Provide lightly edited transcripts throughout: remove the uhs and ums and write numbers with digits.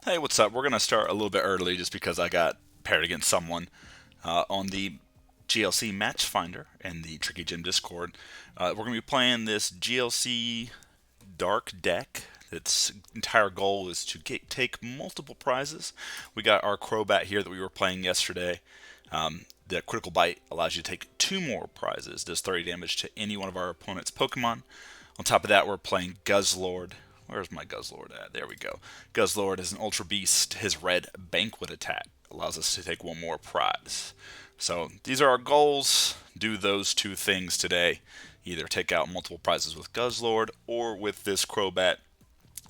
Hey, what's up? We're going to start a little bit early just because I got paired against someone on the GLC Match Finder and the Tricky Gym Discord. We're going to be playing this GLC Dark deck. Its entire goal is to take multiple prizes. We got our Crobat here that we were playing yesterday. The Critical Bite allows you to take 2 more prizes. Does 30 damage to any one of our opponent's Pokemon. On top of that, we're playing Guzzlord. Where's my Guzzlord at? There we go. Guzzlord is an Ultra Beast. His red Banquet attack allows us to take 1 more prize. So these are our goals. Do those 2 things today. Either take out multiple prizes with Guzzlord or with this Crobat.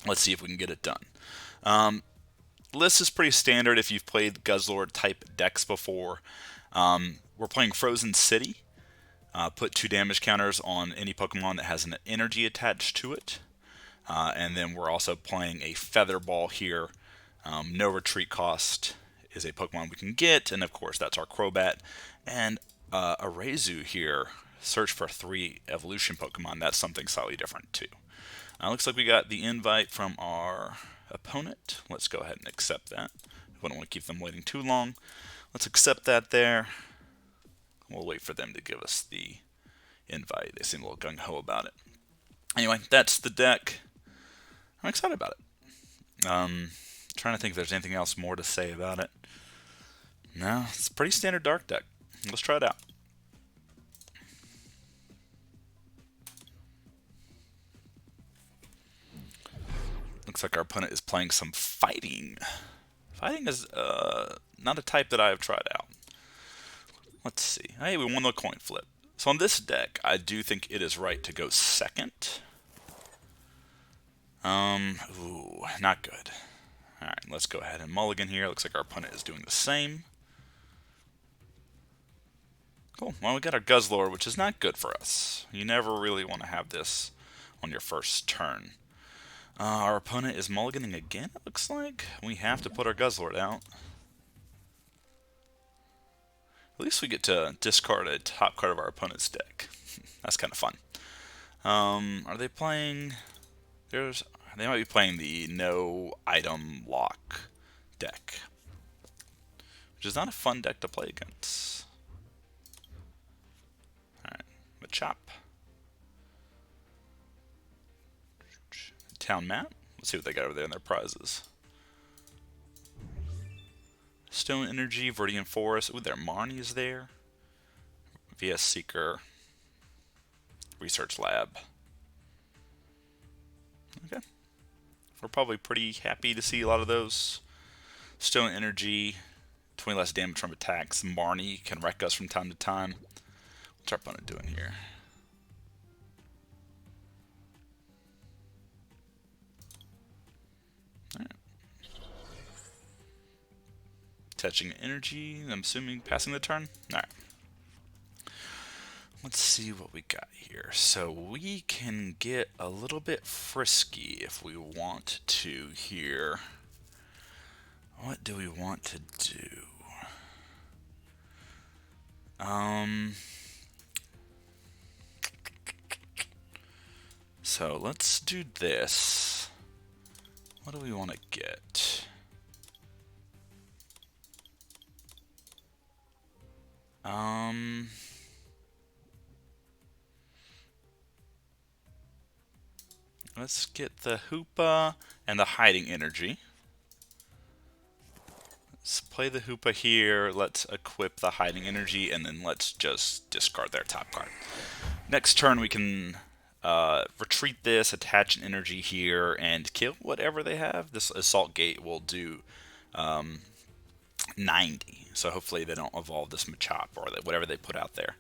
Let's see if we can get it done. List is pretty standard if you've played Guzzlord type decks before. We're playing Frozen City. Put 2 damage counters on any Pokemon that has an energy attached to it. And then we're also playing a Feather Ball here. No retreat cost is a Pokemon we can get, and of course that's our Crobat. And Arezu here, search for 3 evolution Pokemon. That's something slightly different too. Looks like we got the invite from our opponent. Let's go ahead and accept that. We don't want to keep them waiting too long. Let's accept that there. We'll wait for them to give us the invite. They seem a little gung-ho about it. Anyway, that's the deck. I'm excited about it. Trying to think if there's anything else more to say about it. No, it's a pretty standard dark deck. Let's try it out. Looks like our opponent is playing some fighting. Fighting is not a type that I have tried out. Let's see. Hey, we won the coin flip. So on this deck, I do think it is right to go second. Ooh, not good. Alright, let's go ahead and mulligan here. Looks like our opponent is doing the same. Cool. Well, we got our Guzzlord, which is not good for us. You never really want to have this on your first turn. Our opponent is mulliganing again, it looks like. We have to put our Guzzlord out. At least we get to discard a top card of our opponent's deck. That's kind of fun. Are they playing... They might be playing the no item lock deck, which is not a fun deck to play against. Alright, Machop. Town Map. Let's see what they got over there in their prizes. Stone Energy, Viridian Forest. Ooh, their Marnie is there. VS Seeker. Research Lab. Okay. We're probably pretty happy to see a lot of those. Stone Energy, 20 less damage from attacks. Marnie can wreck us from time to time. What's our opponent doing here? Alright. Touching Energy, I'm assuming passing the turn? Alright. Let's see what we got here. So we can get a little bit frisky if we want to here. What do we want to do? So let's do this. What do we want to get? Let's get the Hoopa and the Hiding Energy. Let's play the Hoopa here. Let's equip the Hiding Energy, and then let's just discard their top card. Next turn, we can retreat this, attach an energy here, and kill whatever they have. This Assault Gate will do 90. So hopefully they don't evolve this Machop or whatever they put out there.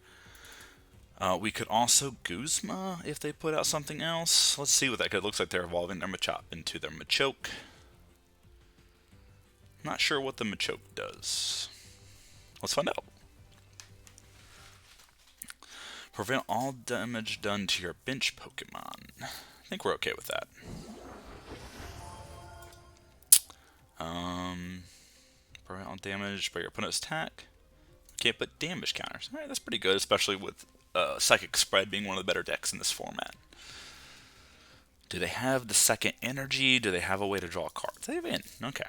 We could also Guzma if they put out something else. Let's see what that could. Looks like they're evolving their Machop into their Machoke. Not sure what the Machoke does. Let's find out. Prevent all damage done to your bench Pokemon. I think we're okay with that. Prevent all damage by your opponent's attack. Can't put damage counters. Alright, that's pretty good, especially with Psychic Spread being one of the better decks in this format. Do they have the second energy? Do they have a way to draw cards? They have in. Okay.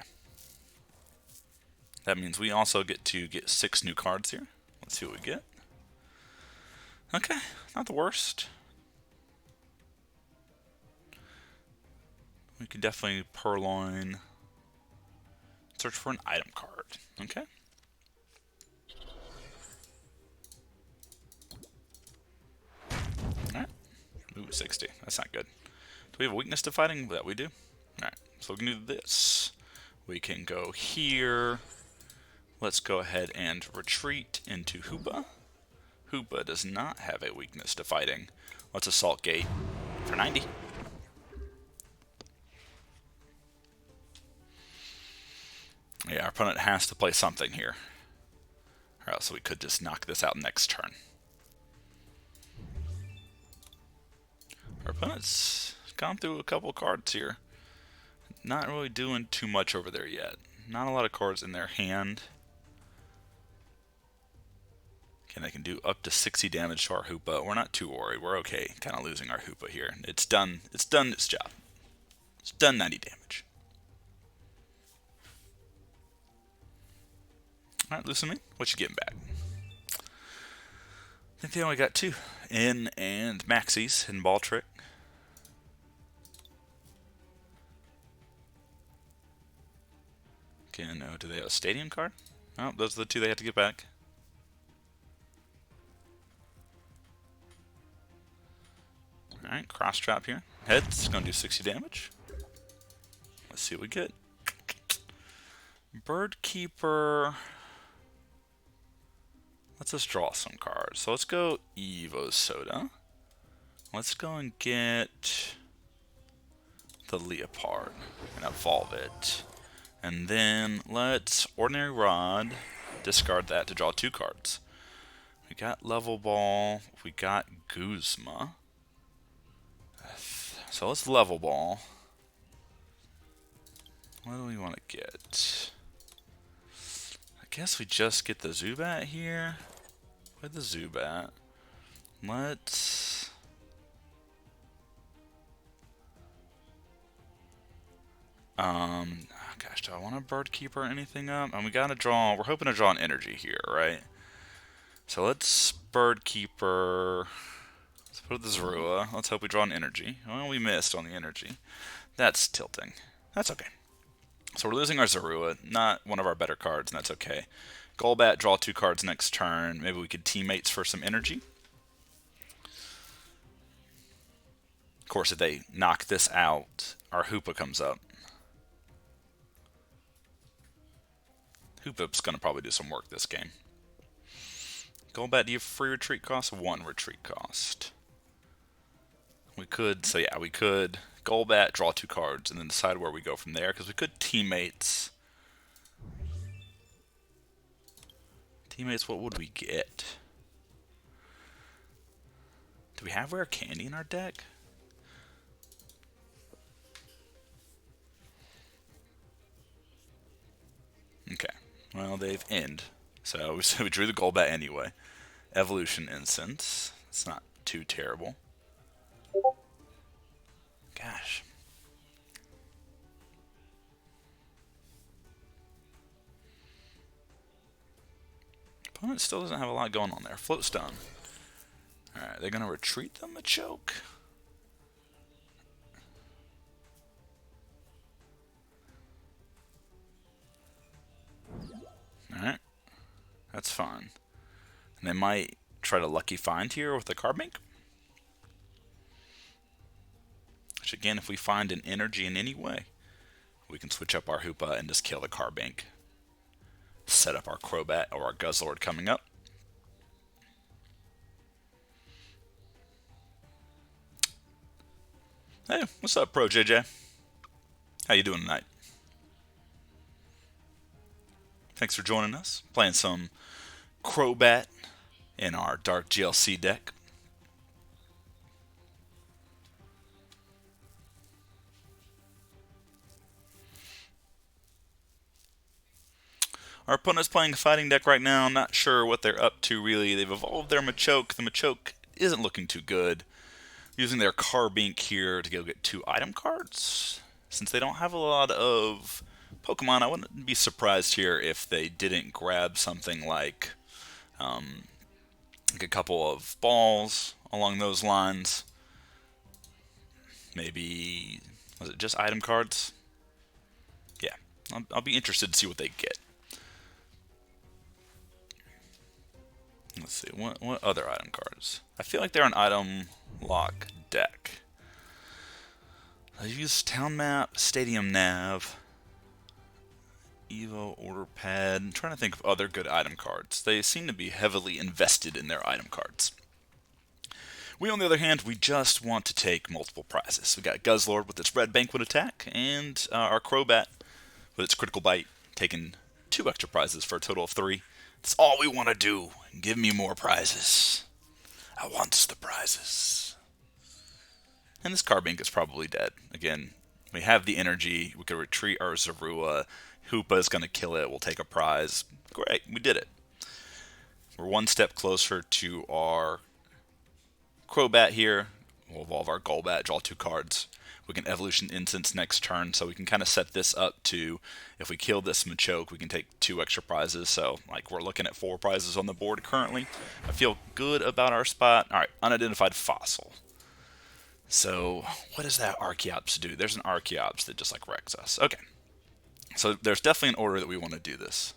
That means we also get to get 6 new cards here. Let's see what we get. Okay, not the worst. We could definitely Purrloin. Search for an item card. Okay. Alright. Ooh, 60. That's not good. Do we have a weakness to fighting? That we do. Alright, so we can do this. We can go here. Let's go ahead and retreat into Hoopa. Hoopa does not have a weakness to fighting. Let's Assault Gate for 90. Yeah, our opponent has to play something here. Or else we could just knock this out next turn. Our opponent's gone through a couple cards here. Not really doing too much over there yet. Not a lot of cards in their hand. Okay, they can do up to 60 damage to our Hoopa. We're not too worried. We're okay kind of losing our Hoopa here. It's done its job. It's done 90 damage. Alright, Lusamine, what you getting back? I think they only got 2. In and Maxie's in Ball Trick. Okay, no, do they have a stadium card? Oh, those are the 2 they have to get back. Alright, cross trap here. Head's gonna do 60 damage. Let's see what we get. Bird Keeper. Let's just draw some cards. So let's go Evosoda. Let's go and get the Liepard and evolve it. And then let's Ordinary Rod, discard that to draw 2 cards. We got Level Ball, we got Guzma. So let's Level Ball. What do we want to get? I guess we just get the Zubat here. With the Zubat. Let's... gosh, do I want to Bird Keeper anything up? And we gotta draw, we're hoping to draw an energy here, right? So let's Bird Keeper, let's put the Zorua, let's hope we draw an energy. Well, we missed on the energy. That's tilting. That's okay. So we're losing our Zorua, not one of our better cards, and that's okay. Golbat, draw 2 cards next turn. Maybe we could teammates for some energy. Of course, if they knock this out, our Hoopa comes up. Hoopa's going to probably do some work this game. Golbat, do you have free retreat cost? 1 retreat cost. We could, so yeah, we could Golbat, draw 2 cards, and then decide where we go from there, because we could teammates. Teammates, what would we get? Do we have rare candy in our deck? Okay. Well, they've end. So we drew the Golbat anyway. Evolution Incense. It's not too terrible. Gosh. Opponent still doesn't have a lot going on there. Float Stone. Alright, they're going to retreat the Machoke. Alright. That's fine. And they might try to Lucky Find here with the card bank. Which again, if we find an energy in any way, we can switch up our Hoopa and just kill the card bank. Set up our Crobat or our Guzzlord coming up. Hey, what's up, Pro JJ? How you doing tonight? Thanks for joining us. Playing some Crobat in our Dark GLC deck. Our opponent's playing a fighting deck right now. Not sure what they're up to really. They've evolved their Machoke. The Machoke isn't looking too good. Using their Carbink here to go get 2 item cards. Since they don't have a lot of Pokemon, I wouldn't be surprised here if they didn't grab something like a couple of balls along those lines. Maybe, was it just item cards? Yeah, I'll be interested to see what they get. Let's see, what other item cards? I feel like they're an item lock deck. I use Town Map, Stadium Nav, Evo Order Pad. I'm trying to think of other good item cards. They seem to be heavily invested in their item cards. We, on the other hand, we just want to take multiple prizes. We got Guzzlord with its red banquet attack, and our Crobat with its critical bite, taking 2 extra prizes for a total of 3. That's all we want to do. Give me more prizes. I want the prizes. And this Carbink is probably dead. Again, we have the energy. We could retreat our Zorua. Hoopa is going to kill it. We'll take a prize. Great, we did it. We're 1 step closer to our Crobat here. We'll evolve our Golbat, draw 2 cards. We can Evolution Incense next turn, so we can kind of set this up to, if we kill this Machoke, we can take 2 extra prizes. So, like, we're looking at 4 prizes on the board currently. I feel good about our spot. Alright, unidentified fossil. So, what does that Archeops do? There's an Archeops that just, like, wrecks us. Okay. So, there's definitely an order that we want to do this.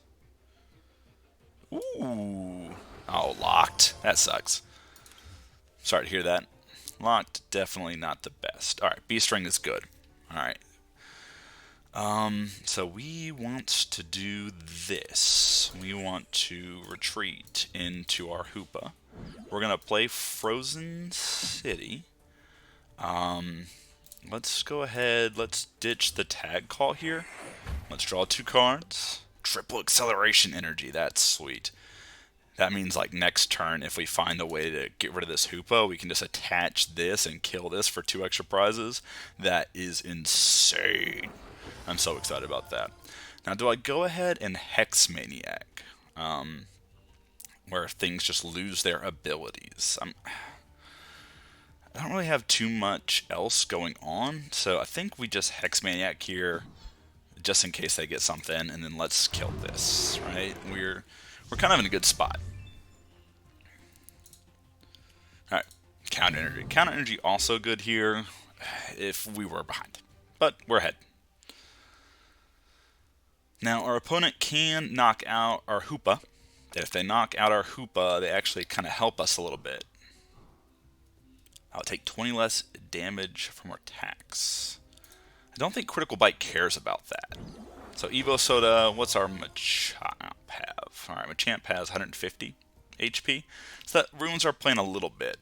Ooh. Oh, locked. That sucks. Sorry to hear that. Locked, definitely not the best. Alright, B-String is good. Alright. So we want to do this. We want to retreat into our Hoopa. We're going to play Frozen City. Let's go ahead. Let's ditch the tag call here. Let's draw 2 cards. Triple acceleration energy. That's sweet. That means, like, next turn, if we find a way to get rid of this Hoopa, we can just attach this and kill this for 2 extra prizes. That is insane. I'm so excited about that. Now, do I go ahead and Hex Maniac? Where things just lose their abilities. I don't really have too much else going on, so I think we just Hex Maniac here, just in case they get something, and then let's kill this, right? We're kind of in a good spot. Alright, Counter Energy. Counter Energy also good here if we were behind. But we're ahead. Now, our opponent can knock out our Hoopa. If they knock out our Hoopa, they actually kind of help us a little bit. I'll take 20 less damage from our attacks. I don't think Critical Bite cares about that. So Evosoda, what's our Machamp have? Alright, Machamp has 150 HP. So that ruins our plan a little bit.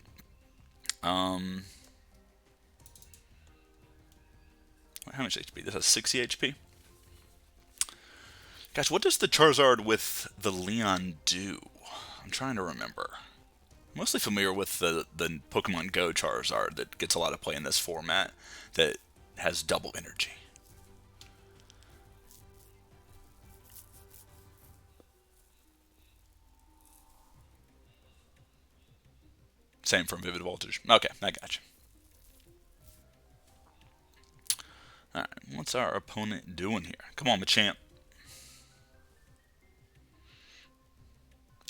How much HP? This has 60 HP. Gosh, what does the Charizard with the Leon do? I'm trying to remember. I'm mostly familiar with the Pokemon Go Charizard that gets a lot of play in this format that has double energy. Same from Vivid Voltage. Okay, I got you. Alright, what's our opponent doing here? Come on, Machamp.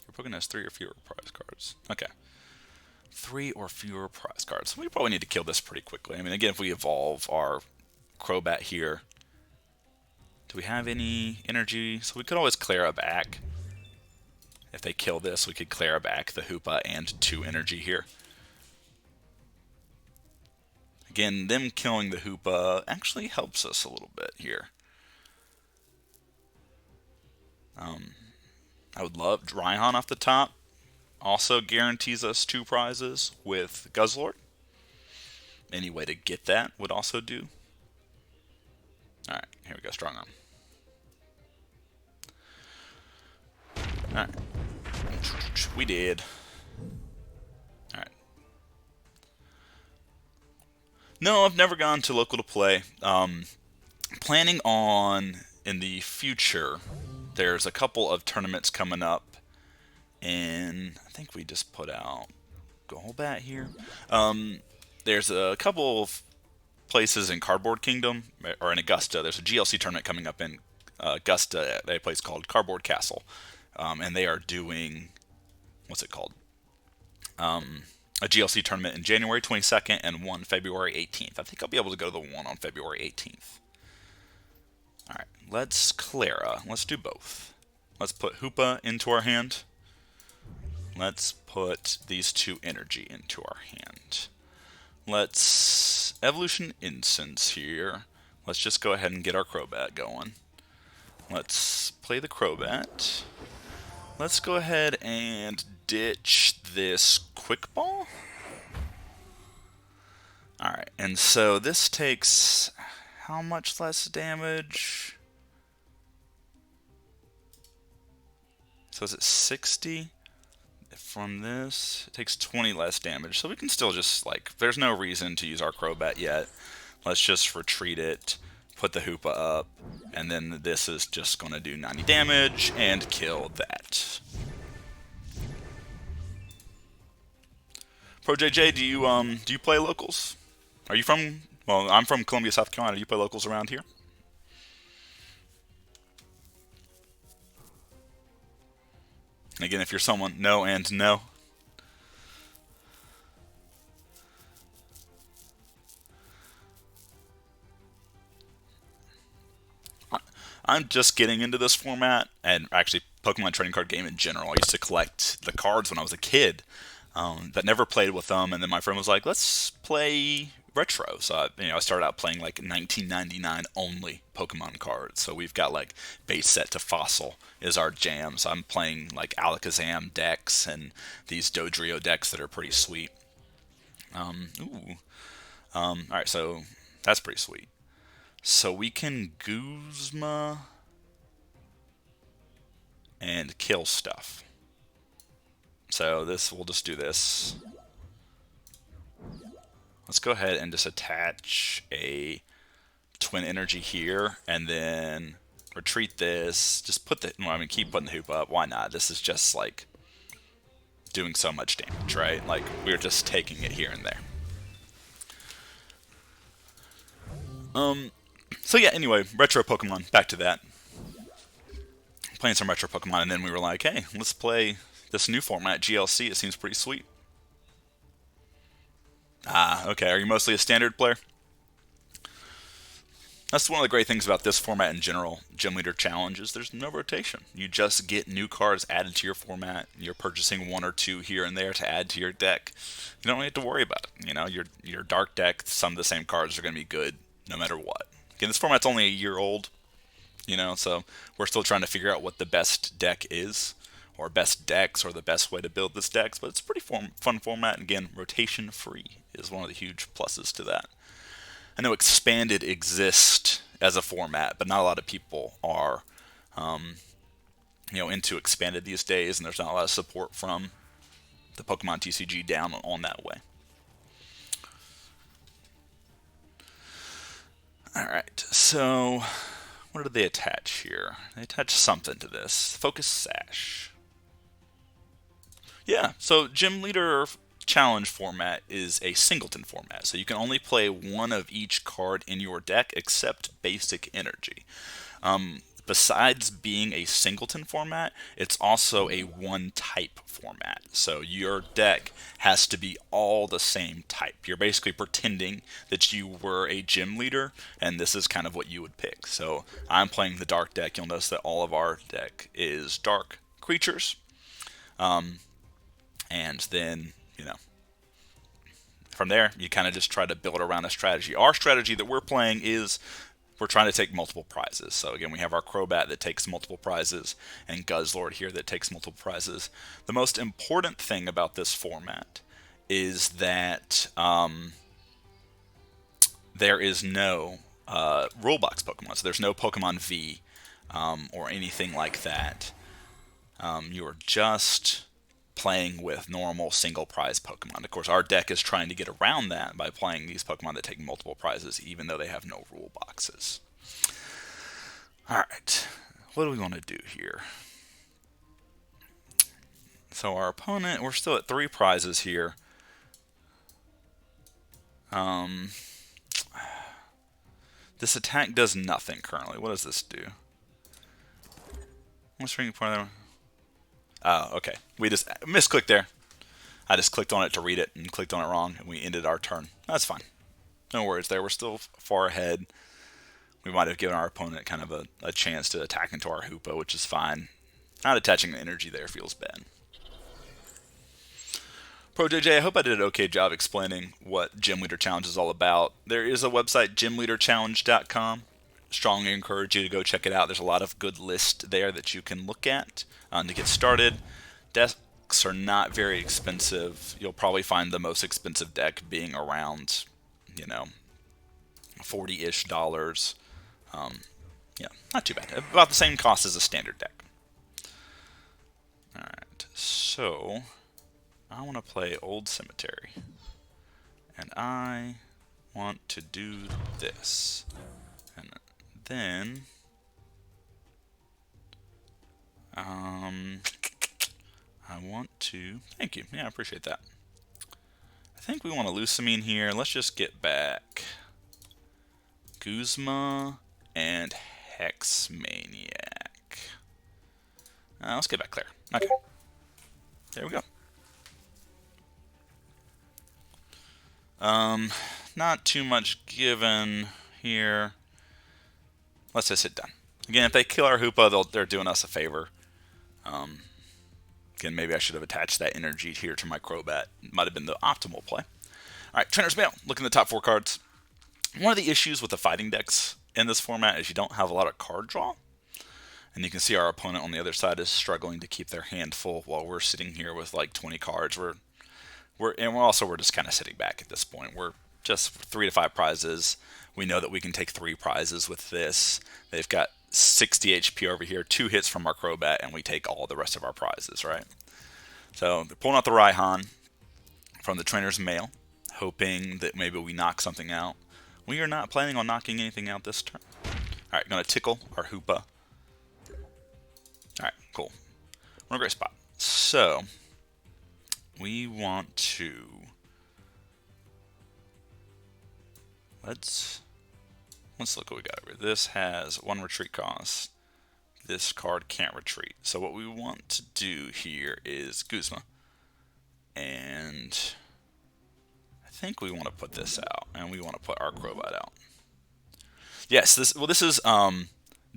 Your Pokemon has 3 or fewer prize cards. Okay. 3 or fewer prize cards. We probably need to kill this pretty quickly. I mean, again, if we evolve our Crobat here, do we have any energy? So we could always Clara back. If they kill this, we could Clara back the Hoopa and 2 energy here. Again, them killing the Hoopa actually helps us a little bit here. I would love Raihan off the top. Also guarantees us 2 prizes with Guzzlord. Any way to get that would also do. Alright, here we go, Strong Arm. Alright. We did. Alright. No, I've never gone to local to play. Planning on, in the future, there's a couple of tournaments coming up. And I think we just put out Golbat here. there's a couple of places in Cardboard Kingdom, or in Augusta. There's a GLC tournament coming up in Augusta at a place called Cardboard Castle. And they are doing, what's it called? A GLC tournament in January 22nd and one February 18th. I think I'll be able to go to the one on February 18th. All right, let's Clara. Let's do both. Let's put Hoopa into our hand. Let's put these two energy into our hand. Let's Evolution Incense here. Let's just go ahead and get our Crobat going. Let's play the Crobat. Let's go ahead and ditch this Quick Ball. Alright, and so this takes how much less damage? So is it 60? From this, it takes 20 less damage. So we can still just, like, there's no reason to use our Crobat yet. Let's just retreat it, put the Hoopa up, and then this is just going to do 90 damage and kill that. Pro JJ, do you play locals? Are you from? Well, I'm from Columbia, South Carolina. Do you play locals around here? Again, if you're someone, no and no. I'm just getting into this format, and actually Pokemon trading card game in general. I used to collect the cards when I was a kid, but never played with them. And then my friend was like, "Let's play retro." So I started out playing like 1999 only Pokemon cards. So we've got like base set to Fossil is our jam. So I'm playing like Alakazam decks and these Dodrio decks that are pretty sweet. All right, so that's pretty sweet. So we can Guzma and kill stuff. So we'll just do this. Let's go ahead and just attach a Twin Energy here, and then retreat this. Just put keep putting the Hoopa up. Why not? This is just like doing so much damage, right? Like we're just taking it here and there. So yeah, anyway, retro Pokemon, back to that. Playing some retro Pokemon, and then we were like, hey, let's play this new format, GLC. It seems pretty sweet. Ah, okay, are you mostly a standard player? That's one of the great things about this format in general, Gym Leader Challenge, is there's no rotation. You just get new cards added to your format. You're purchasing one or two here and there to add to your deck. You don't really have to worry about it. You know, your dark deck, some of the same cards are going to be good no matter what. Again, this format's only a year old, so we're still trying to figure out what the best deck is, or best decks, or the best way to build this decks, but it's a pretty fun format. And again, rotation free is one of the huge pluses to that. I know Expanded exists as a format, but not a lot of people are, into Expanded these days, and there's not a lot of support from the Pokemon TCG down on that way. Alright, so what did they attach here? They attached something to this. Focus Sash. Yeah, so Gym Leader Challenge format is a singleton format, so you can only play one of each card in your deck except Basic Energy. Besides being a singleton format, it's also a one type format. So your deck has to be all the same type. You're basically pretending that you were a gym leader, and this is kind of what you would pick. So I'm playing the dark deck. You'll notice that all of our deck is dark creatures. And then, from there, you kind of just try to build around a strategy. Our strategy that we're playing is we're trying to take multiple prizes. So again, we have our Crobat that takes multiple prizes, and Guzzlord here that takes multiple prizes. The most important thing about this format is that there is no rulebox Pokemon. So there's no Pokemon V or anything like that. You're just playing with normal single prize Pokemon. Of course, our deck is trying to get around that by playing these Pokemon that take multiple prizes, even though they have no rule boxes. Alright, what do we want to do here? So our opponent, we're still at 3 prizes here. This attack does nothing currently. What does this do? What's ring point there? Oh, okay. We just misclicked there. I just clicked on it to read it and clicked on it wrong, and we ended our turn. That's fine. No worries there. We're still far ahead. We might have given our opponent kind of a chance to attack into our Hoopa, which is fine. Not attaching the energy there feels bad. Pro JJ, I hope I did an okay job explaining what Gym Leader Challenge is all about. There is a website, gymleaderchallenge.com. Strongly encourage you to go check it out. There's a lot of good lists there that you can look at to get started. Decks are not very expensive. You'll probably find the most expensive deck being around, you know, $40-ish. Yeah, not too bad. About the same cost as a standard deck. Alright, so I want to play Old Cemetery. And I want to do this. And then I want to, thank you, yeah, I appreciate that. I think we want to Lusamine here. Let's just get back Guzma and Hexmaniac. Let's get back Claire. Okay, there we go. Not too much given here. Let's just hit done. Again, if they kill our Hoopa, they're doing us a favor. Again, maybe I should have attached that energy here to my Crobat. Might have been the optimal play. Alright, Trainer's Mail. Look in the top 4 cards. One of the issues with the fighting decks in this format is you don't have a lot of card draw. And you can see our opponent on the other side is struggling to keep their hand full while we're sitting here with like 20 cards. We're just kind of sitting back at this point. We're just 3 to 5 prizes. We know that we can take 3 prizes with this. They've got 60 HP over here, 2 hits from our Crobat, and we take all the rest of our prizes, right? So they're pulling out the Raihan from the Trainer's Mail, hoping that maybe we knock something out. We are not planning on knocking anything out this turn. Alright, going to tickle our Hoopa. Alright, cool. We're in a great spot. So we want to... Let's look what we got over. This has 1 retreat cost. This card can't retreat. So what we want to do here is Guzma. And I think we want to put this out. And we want to put our Crobat out. Yes, this is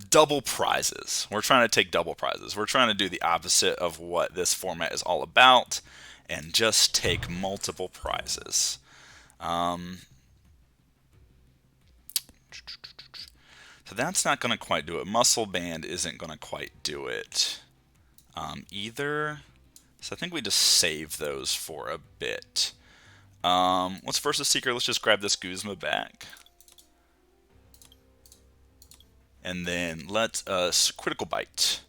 double prizes. We're trying to take double prizes. We're trying to do the opposite of what this format is all about. And just take multiple prizes. So that's not going to quite do it. Muscle Band isn't going to quite do it either. So I think we just save those for a bit. Let's Versus Seeker. Let's just grab this Guzma back. And then let us Critical Bite.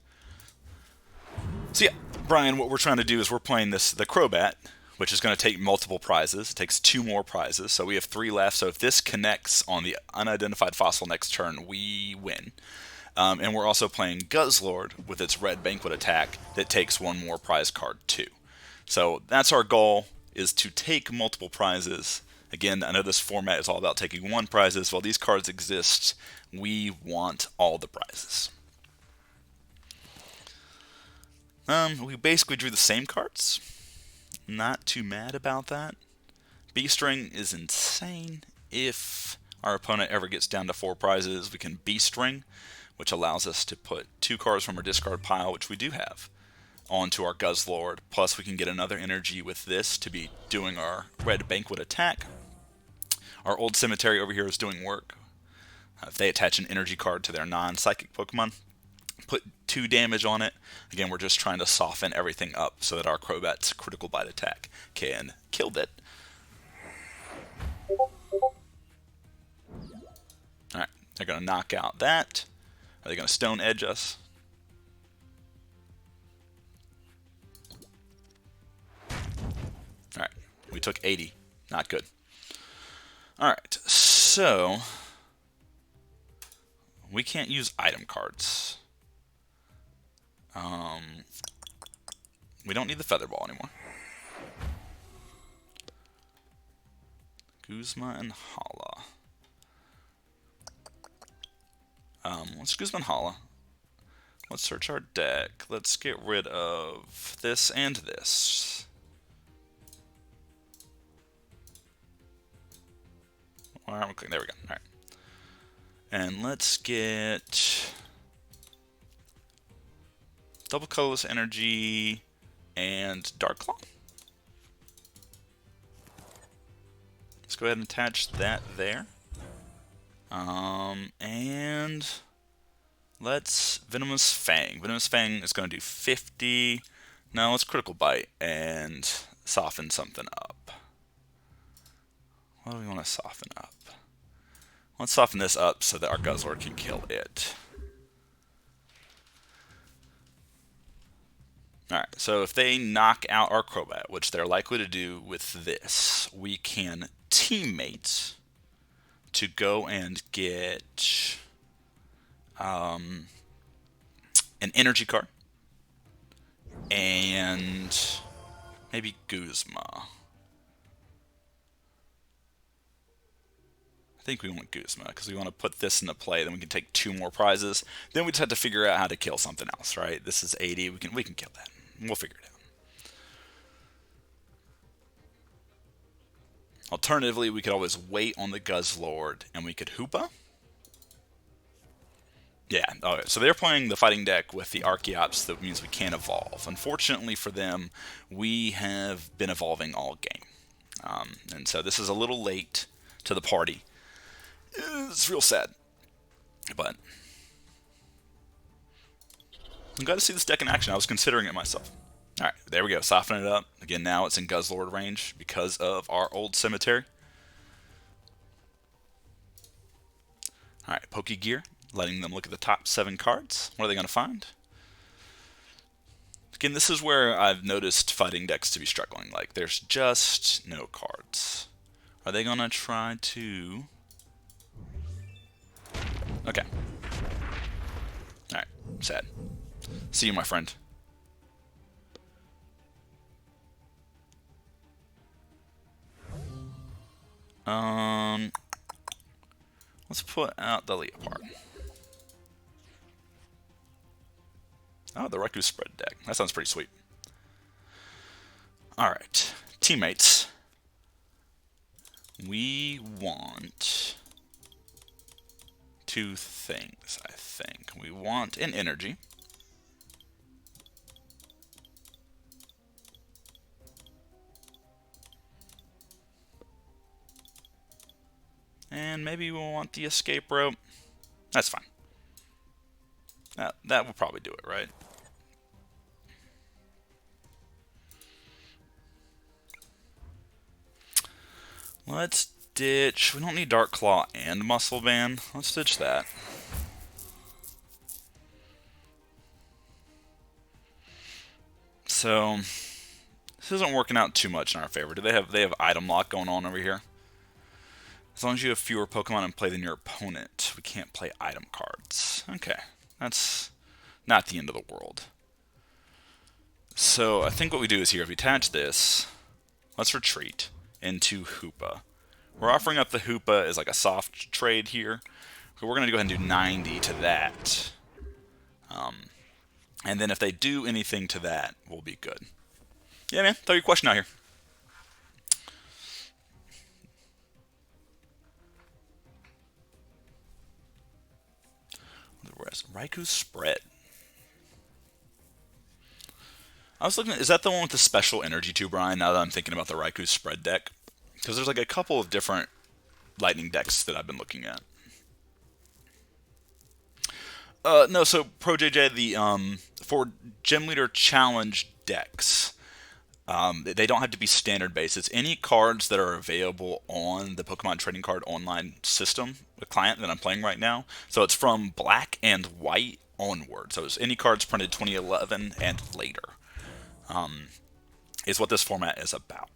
So yeah, Brian, what we're trying to do is we're playing the Crobat, which is going to take multiple prizes. It takes 2 more prizes, so we have 3 left. So if this connects on the unidentified fossil next turn, we win. And we're also playing Guzzlord with its Red Banquet attack that takes 1 more prize card too. So that's our goal, is to take multiple prizes. Again, I know this format is all about taking 1 prizes. While these cards exist, we want all the prizes. We basically drew the same cards. Not too mad about that. B-String is insane. If our opponent ever gets down to 4 prizes, we can B-String, which allows us to put 2 cards from our discard pile, which we do have, onto our Guzzlord. Plus we can get another energy with this to be doing our Red Banquet attack. Our Old Cemetery over here is doing work. If they attach an energy card to their non-psychic Pokemon, put 2 damage on it. Again, we're just trying to soften everything up so that our Crobat's Critical Bite attack can kill that. Alright, they're going to knock out that. Are they going to Stone Edge us? Alright, we took 80. Not good. Alright, so we can't use item cards. We don't need the Feather Ball anymore. Guzma and Hala. Let's Guzma and Hala. Let's search our deck. Let's get rid of this and this. There we go. All right. And let's get double colorless energy and Dark Claw. Let's go ahead and attach that there. And let's Venomous Fang. Venomous Fang is going to do 50. Now let's Critical Bite and soften something up. What do we want to soften up? Let's soften this up so that our Guzzlord can kill it. Alright, so if they knock out our Crobat, which they're likely to do with this, we can teammates to go and get an energy card and maybe Guzma. I think we want Guzma because we want to put this into play. Then we can take 2 more prizes. Then we just have to figure out how to kill something else, right? This is 80. We can kill that. We'll figure it out. Alternatively, we could always wait on the Guzzlord and we could Hoopa. Yeah, okay. So they're playing the fighting deck with the Archeops. That means we can't evolve. Unfortunately for them, we have been evolving all game. And so this is a little late to the party. It's real sad. But I'm glad to see this deck in action. I was considering it myself. Alright, there we go. Soften it up. Again, now it's in Guzzlord range because of our Old Cemetery. Alright, Pokegear. Letting them look at the top 7 cards. What are they going to find? Again, this is where I've noticed fighting decks to be struggling. Like, there's just no cards. Are they going to try to... Okay. Alright, sad. See you, my friend. Let's put out the Liepard. Oh, the Raikou spread deck. That sounds pretty sweet. Alright, teammates. We want 2 things, I think. We want an energy. And maybe we'll want the escape rope. That's fine. That will probably do it, right? Let's ditch... We don't need Dark Claw and Muscle Band. Let's ditch that. So, this isn't working out too much in our favor. Do they have item lock going on over here? As long as you have fewer Pokemon in play than your opponent, we can't play item cards. Okay, that's not the end of the world. So I think what we do is here, if we attach this, let's retreat into Hoopa. We're offering up the Hoopa as like a soft trade here. So we're going to go ahead and do 90 to that. And then if they do anything to that, we'll be good. Yeah, man, throw your question out here. Raikou spread. I was looking at, is that the one with the special energy too, Brian, now that I'm thinking about the Raikou spread deck? Because there's like a couple of different lightning decks that I've been looking at. No, so Pro JJ, the for Gym Leader Challenge decks, they don't have to be standard based. It's any cards that are available on the Pokemon Trading Card Online system, the client that I'm playing right now. So it's from black and white onward. So it's any cards printed 2011 and later. Is what this format is about.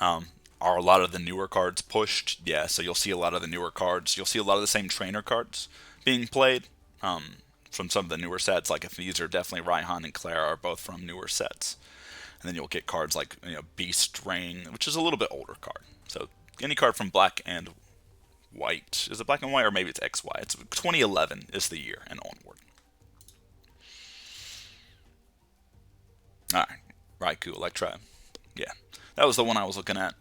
Are a lot of the newer cards pushed? Yeah, so you'll see a lot of the newer cards. You'll see a lot of the same trainer cards being played from some of the newer sets. Like if these are definitely Raihan and Clara are both from newer sets. And then you'll get cards like Beast Ring, which is a little bit older card. So any card from Black and White. Is it Black and White or maybe it's XY? It's 2011 is the year and onward. Alright, Raikou, Electribe. Yeah, that was the one I was looking at.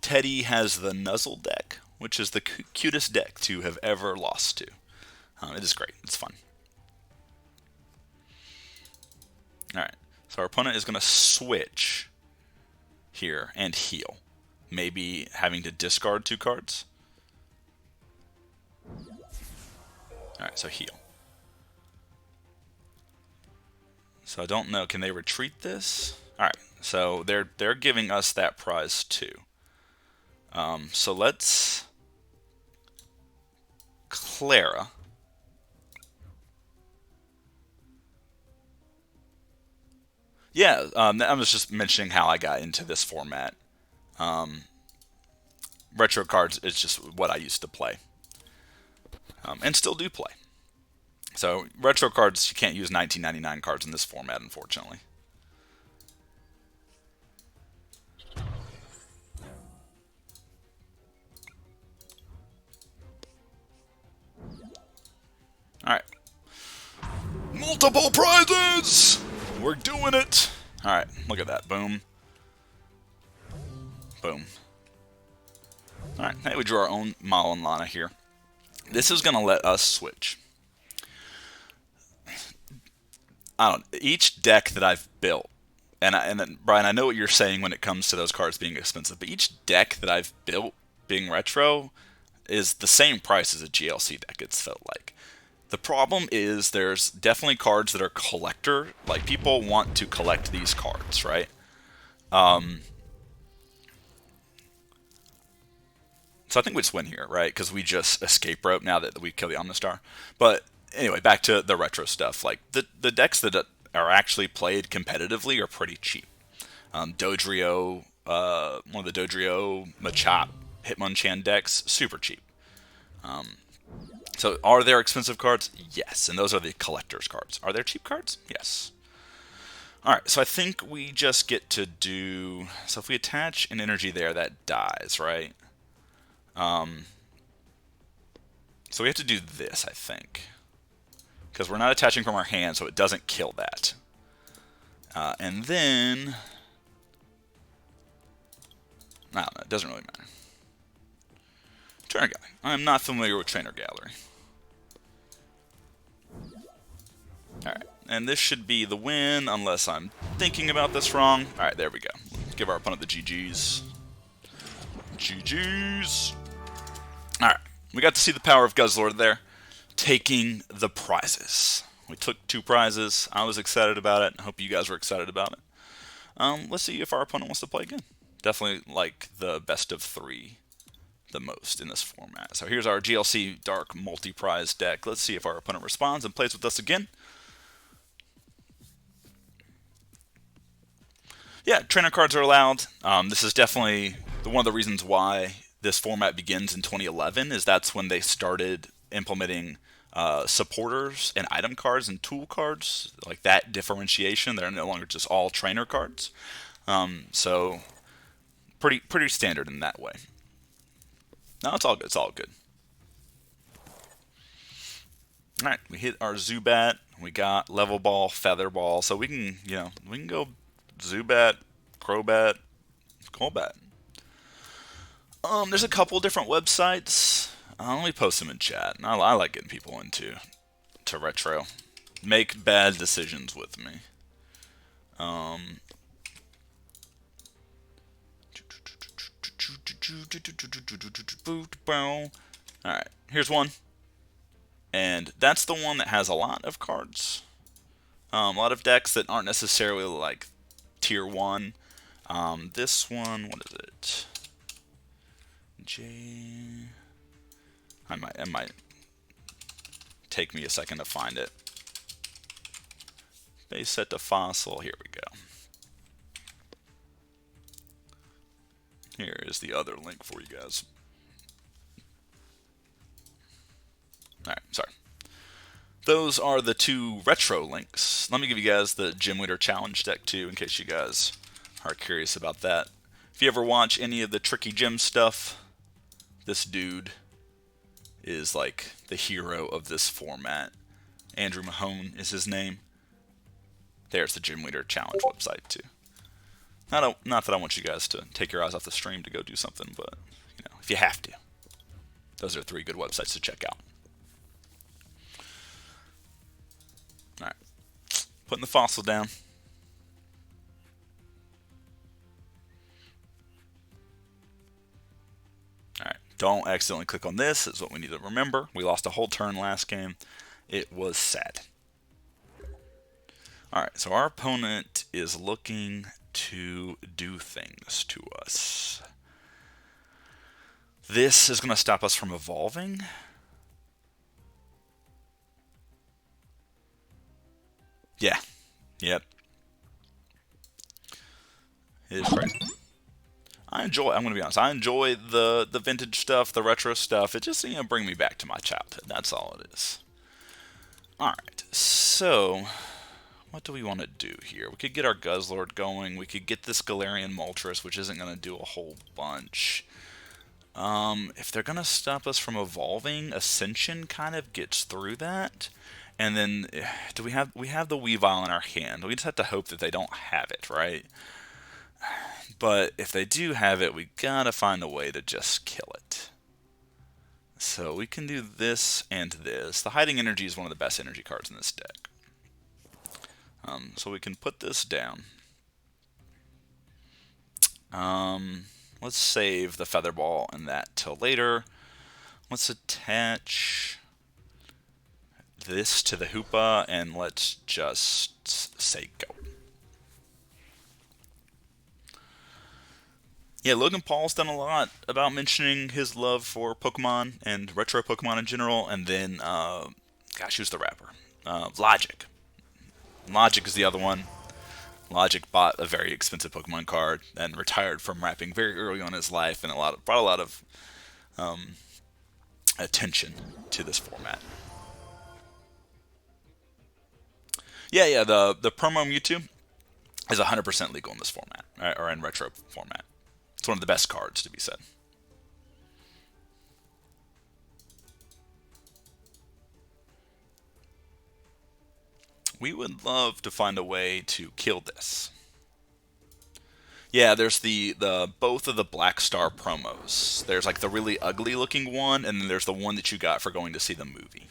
Teddy has the Nuzzle deck, which is the cutest deck to have ever lost to. It is great. It's fun. Alright, so our opponent is going to switch here and heal. Maybe having to discard 2 cards. Alright, so heal. So I don't know, can they retreat this? Alright, so they're giving us that prize too. So let's Clara. Yeah, I was just mentioning how I got into this format. Retro cards is just what I used to play. And still do play. So, retro cards, you can't use 1999 cards in this format, unfortunately. Alright. Multiple prizes! We're doing it! Alright, look at that. Boom. Boom. Alright, hey, we drew our own Mallow Lana here. This is going to let us switch. Each deck that I've built, and Brian, I know what you're saying when it comes to those cards being expensive, but each deck that I've built being retro is the same price as a GLC deck, it's felt like. The problem is there's definitely cards that are collector, like people want to collect these cards, right? So I think we just win here, right? Because we just escape rope now that we kill the Omnistar. But anyway, back to the retro stuff. Like the decks that are actually played competitively are pretty cheap. Dodrio, one of the Dodrio Machop Hitmonchan decks, super cheap. So are there expensive cards? Yes, and those are the collector's cards. Are there cheap cards? Yes. Alright, so I think we just get to do... So if we attach an energy there, that dies, right? So we have to do this, I think. Because we're not attaching from our hand, so it doesn't kill that. And then... I don't know, it doesn't really matter. Trainer Gallery. I'm not familiar with Trainer Gallery. Alright, and this should be the win, unless I'm thinking about this wrong. Alright, there we go. Let's give our opponent the GG's. GG's! Alright, we got to see the power of Guzzlord there, taking the prizes. We took 2 prizes. I was excited about it. I hope you guys were excited about it. Let's see if our opponent wants to play again. Definitely like the best of 3 the most in this format. So here's our GLC Dark multi-prize deck. Let's see if our opponent responds and plays with us again. Yeah, trainer cards are allowed. This is definitely one of the reasons why this format begins in 2011, is that's when they started implementing supporters and item cards and tool cards, like that differentiation. They're no longer just all trainer cards. So pretty standard in that way. No, it's all good. It's all good. All right, we hit our Zubat. We got Level Ball, Feather Ball, so we can, we can go Zubat, Crobat, Golbat. There's a couple different websites. Let me post them in chat. I like getting people into retro. Make bad decisions with me. Alright, here's one. And that's the one that has a lot of cards. A lot of decks that aren't necessarily like tier 1. This one, what is it? It might take me a second to find it. Base set to fossil, here we go. Here is the other link for you guys. Alright, sorry. Those are the 2 retro links. Let me give you guys the Gym Leader Challenge deck too, in case you guys are curious about that. If you ever watch any of the Tricky Gym stuff, this dude is like the hero of this format. Andrew Mahone is his name. There's the Gym Leader Challenge website too. Not that I want you guys to take your eyes off the stream to go do something, but you know, if you have to, those are 3 good websites to check out. All right, putting the fossil down. All right, don't accidentally click on this. Is what we need to remember. We lost a whole turn last game. It was sad. All right, so our opponent is looking to do things to us. This is going to stop us from evolving. Yeah. Yep. It is crazy. I'm going to be honest, I enjoy the vintage stuff, the retro stuff. It just, bring me back to my childhood. That's all it is. Alright, so what do we want to do here? We could get our Guzzlord going. We could get this Galarian Moltres, which isn't going to do a whole bunch. If they're going to stop us from evolving, Ascension kind of gets through that. And then, we have the Weavile in our hand. We just have to hope that they don't have it, right? But if they do have it, we gotta find a way to just kill it. So we can do this and this. The Hiding Energy is one of the best energy cards in this deck. So we can put this down. Let's save the Feather Ball and that till later. Let's attach this to the Hoopa and let's just say go. Yeah, Logan Paul's done a lot about mentioning his love for Pokemon and retro Pokemon in general, and then, gosh, who's the rapper? Logic. Logic is the other one. Logic bought a very expensive Pokemon card and retired from rapping very early on in his life, and brought a lot of attention to this format. Yeah, the Promo Mewtwo is 100% legal in this format, right, or in retro format. It's one of the best cards, to be said. We would love to find a way to kill this. Yeah, there's the both of the Black Star promos. There's like the really ugly looking one, and then there's the one that you got for going to see the movie.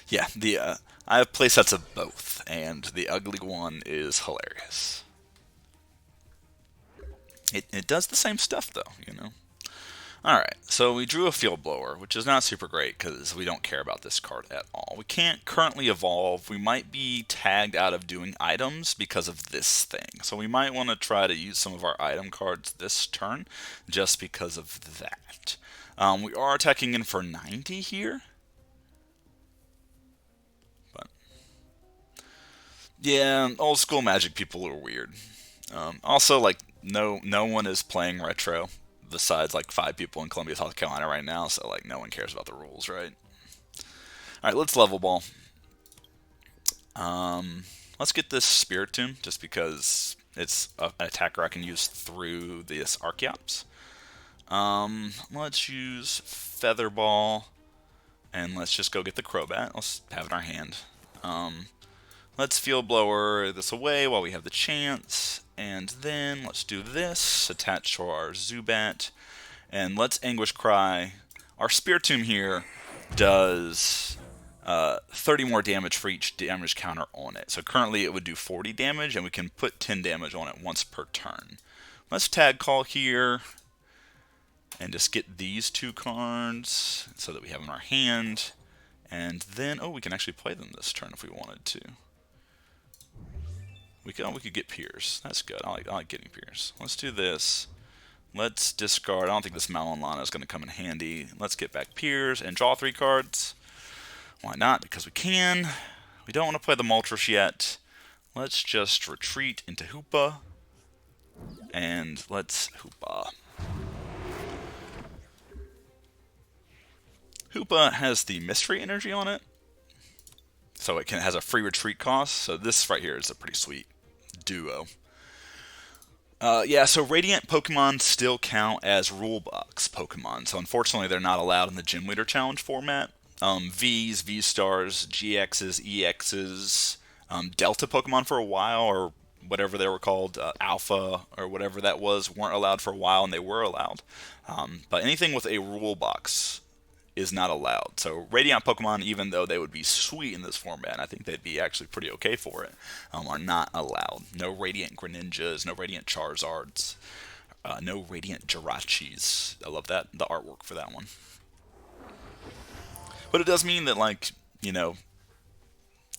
Yeah, I have playsets of both, and the ugly one is hilarious. It does the same stuff, though, Alright, so we drew a Field Blower, which is not super great because we don't care about this card at all. We can't currently evolve. We might be tagged out of doing items because of this thing. So we might want to try to use some of our item cards this turn just because of that. We are attacking in for 90 here. But yeah, old school Magic people are weird. Also, like, no one is playing retro besides like 5 people in Columbia, South Carolina right now, so like no one cares about the rules, right? Alright, let's level ball. Let's get this Spiritomb, just because it's an attacker I can use through this Archeops. Let's use Feather Ball, and let's just go get the Crobat. Let's have it in our hand. Let's Field Blower this away while we have the chance. And then let's do this, attach to our Zubat, and let's Anguish Cry. Our Spiritomb here does 30 more damage for each damage counter on it. So currently it would do 40 damage, and we can put 10 damage on it once per turn. Let's Tag Call here, and just get these 2 cards so that we have them in our hand. And then, we can actually play them this turn if we wanted to. We could get Piers. That's good. I like getting Piers. Let's do this. Let's discard. I don't think this Mallow Lana is going to come in handy. Let's get back Piers and draw 3 cards. Why not? Because we can. We don't want to play the Moltres yet. Let's just retreat into Hoopa. And let's Hoopa. Hoopa has the Mystery Energy on it. So it has a free retreat cost. So this right here is a pretty sweet duo. Yeah, so Radiant Pokemon still count as rule box Pokemon. So unfortunately, they're not allowed in the Gym Leader Challenge format. Vs, V-Stars, GXs, EXs, Delta Pokemon for a while, or whatever they were called, Alpha, or whatever that was, weren't allowed for a while, and they were allowed. But anything with a rule box is not allowed. So Radiant Pokemon, even though they would be sweet in this format, and I think they'd be actually pretty okay for it, are not allowed. No Radiant Greninjas, no Radiant Charizards, no Radiant Jirachis. I love that, the artwork for that one. But it does mean that, like, you know,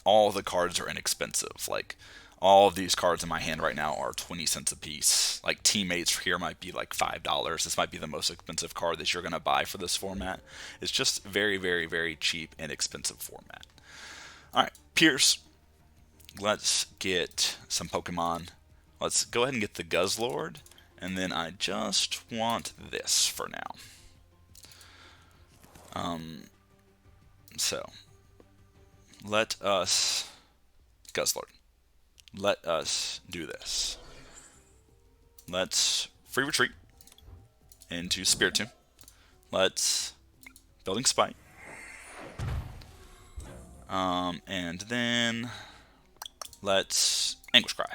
all the cards are inexpensive. Like, all of these cards in my hand right now are 20 cents a piece. Like, Teammates here might be like $5. This might be the most expensive card that you're going to buy for this format. It's just very, very, very cheap, inexpensive format. Alright, Piers. Let's get some Pokemon. Let's go ahead and get the Guzzlord. And then I just want this for now. So, let us... Guzzlord. Let us do this. Let's free retreat into Spiritomb. Let's Building Spite. And then let's Anguish Cry.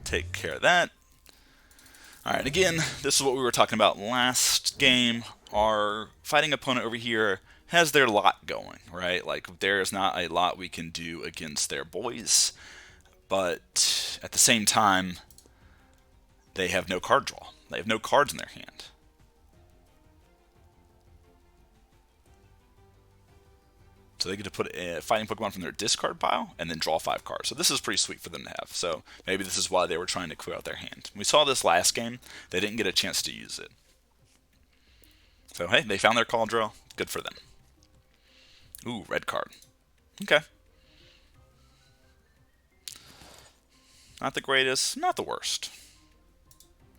Take care of that. Alright, again, this is what we were talking about last game. Our fighting opponent over here has their lot going, right? Like, there's not a lot we can do against their boys, but at the same time, they have no card draw. They have no cards in their hand. So they get to put a fighting Pokemon from their discard pile and then draw 5 cards. So this is pretty sweet for them to have. So maybe this is why they were trying to clear out their hand. We saw this last game. They didn't get a chance to use it. So hey, they found their call draw. Good for them. Ooh, red card. Okay. Not the greatest, not the worst.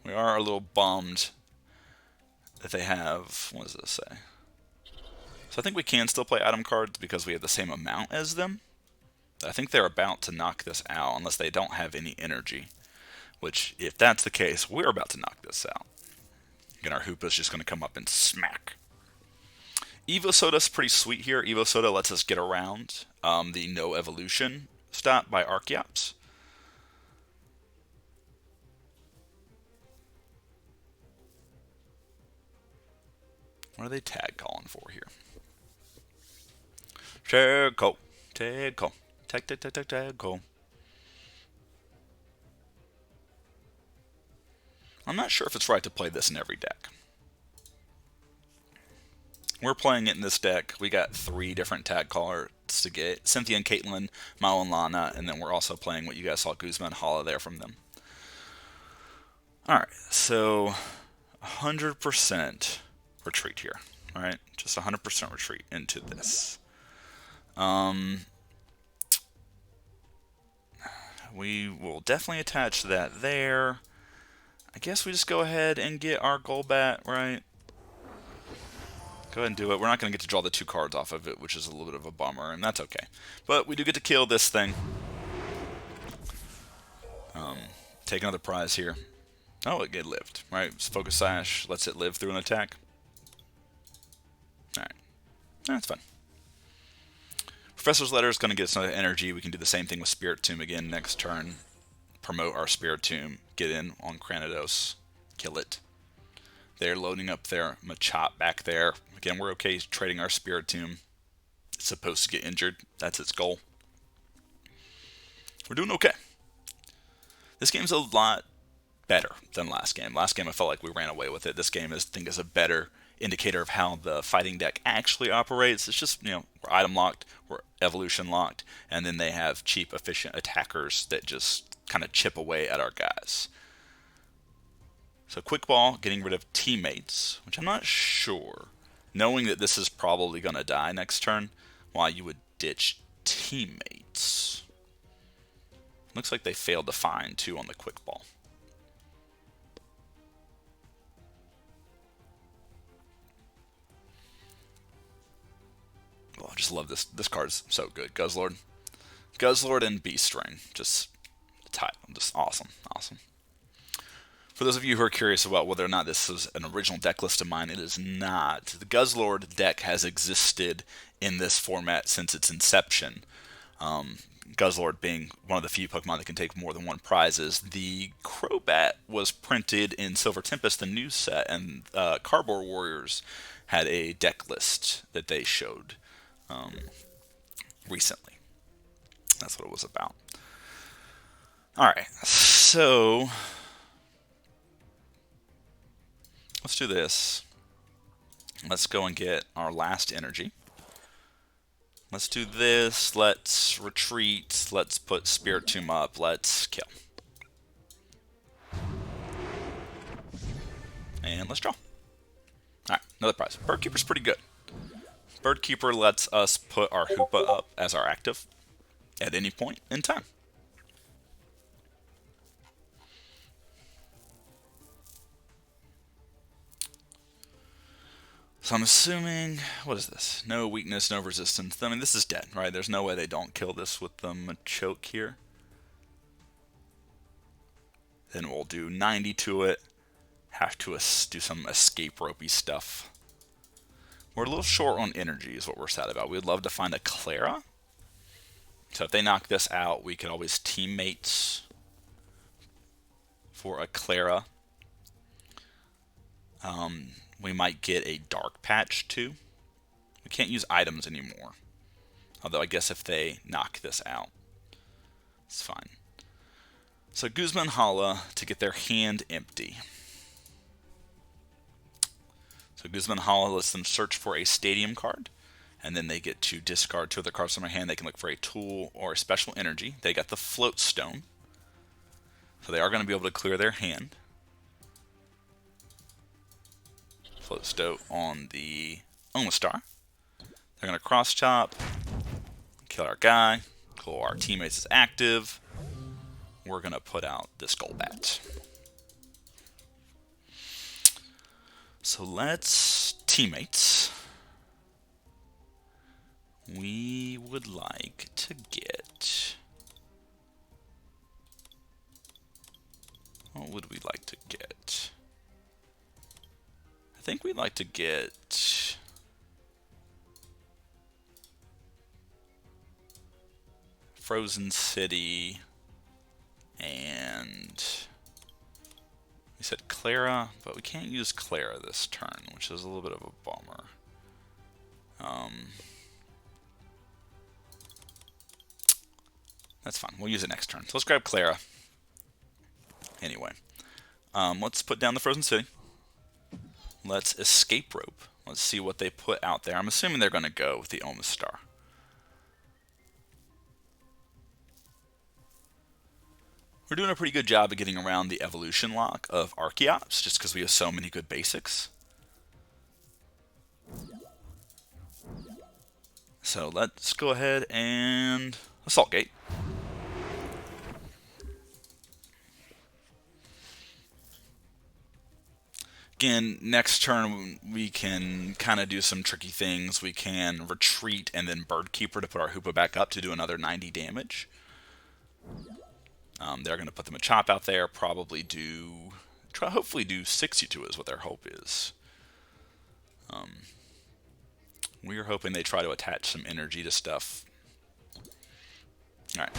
We are a little bummed that they have, what does this say? So I think we can still play item cards because we have the same amount as them. I think they're about to knock this out unless they don't have any energy. Which, if that's the case, we're about to knock this out. Again, our Hoopa's just going to come up and smack. Evosoda's pretty sweet here. Evosoda lets us get around the no evolution stop by Archeops. What are they tag calling for here? Tag call. Tag call. Tag call. I'm not sure if it's right to play this in every deck. We're playing it in this deck. We got 3 different tag cards to get. Cynthia and Caitlin, Mallow Lana, and then we're also playing what you guys saw, Guzman and Hala there from them. Alright, so 100% retreat here. Alright, just 100% retreat into this. We will definitely attach that there. I guess we just go ahead and get our Golbat, right? Go ahead and do it. We're not going to get to draw the 2 cards off of it, which is a little bit of a bummer, and that's okay. But we do get to kill this thing. Take another prize here. Oh, it lived, right? Focus Sash lets it live through an attack. Alright. That's fine. Professor's Letter is going to get us another energy. We can do the same thing with Spiritomb again next turn. Promote our Spiritomb. Get in on Cranidos. Kill it. They're loading up their Machop back there. Again, we're okay trading our Spiritomb. It's supposed to get injured. That's its goal. We're doing okay. This game's a lot better than last game. Last game I felt like we ran away with it. This game I think is a better indicator of how the fighting deck actually operates. It's just, you know, we're item locked, we're evolution locked, and then they have cheap, efficient attackers that just kind of chip away at our guys. So Quick Ball, getting rid of Teammates, which I'm not sure knowing that this is probably going to die next turn, why you would ditch teammates. Looks like they failed to find 2 on the quick ball. Oh, I just love this. This card's so good. Guzzlord. Guzzlord and Beast Ring. Just tight. Just awesome. Awesome. For those of you who are curious about whether or not this is an original deck list of mine, it is not. The Guzzlord deck has existed in this format since its inception. Guzzlord being one of the few Pokemon that can take more than 1 prizes. The Crobat was printed in Silver Tempest, the new set, and Cardboard Warriors had a deck list that they showed recently. That's what it was about. Alright, so let's do this. Let's go and get our last energy. Let's do this. Let's retreat. Let's put Spiritomb up. Let's kill. And let's draw. Alright, another prize. Bird Keeper's pretty good. Bird Keeper lets us put our Hoopa up as our active at any point in time. So I'm assuming, what is this? No weakness, no resistance. I mean, this is dead, right? There's no way they don't kill this with the Machoke here. Then we'll do 90 to it. Have to do some escape ropey stuff. We're a little short on energy is what we're sad about. We'd love to find a Clara. So if they knock this out, we could always teammates for a Clara. We might get a Dark Patch too. We can't use items anymore. Although I guess if they knock this out, it's fine. So Guzman Hala to get their hand empty. So Guzman Hala lets them search for a stadium card, and then they get to discard 2 other cards from their hand. They can look for a tool or a special energy. They got the Float Stone, so they are going to be able to clear their hand. Float Stone on the Omastar. They're going to cross chop, kill our guy, cool, our teammates is active. We're going to put out this Golbat. So let's teammates. We would like to get... What would we like to get? I think we'd like to get... Frozen City and... We said Clara, but we can't use Clara this turn, which is a little bit of a bummer. That's fine. We'll use it next turn. So let's grab Clara. Anyway, let's put down the Frozen City. Let's Escape Rope. Let's see what they put out there. I'm assuming they're going to go with the Omastar. We're doing a pretty good job of getting around the evolution lock of Archeops, just because we have so many good basics. So let's go ahead and Assault Gate. Again, next turn we can kind of do some tricky things. We can retreat and then Bird Keeper to put our Hoopa back up to do another 90 damage. They're going to put the Machop out there, probably hopefully do 62 is what their hope is. We are hoping they try to attach some energy to stuff. Alright,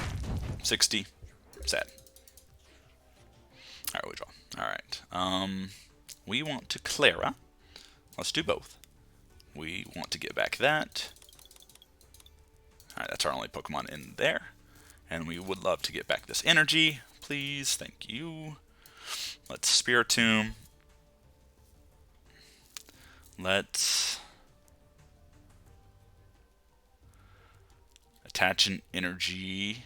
60, sad. Alright, we draw. Alright, we want to Clara. Let's do both. We want to get back that. Alright, that's our only Pokemon in there. And we would love to get back this energy, please. Thank you. Let's Spiritomb. Let's attach an energy.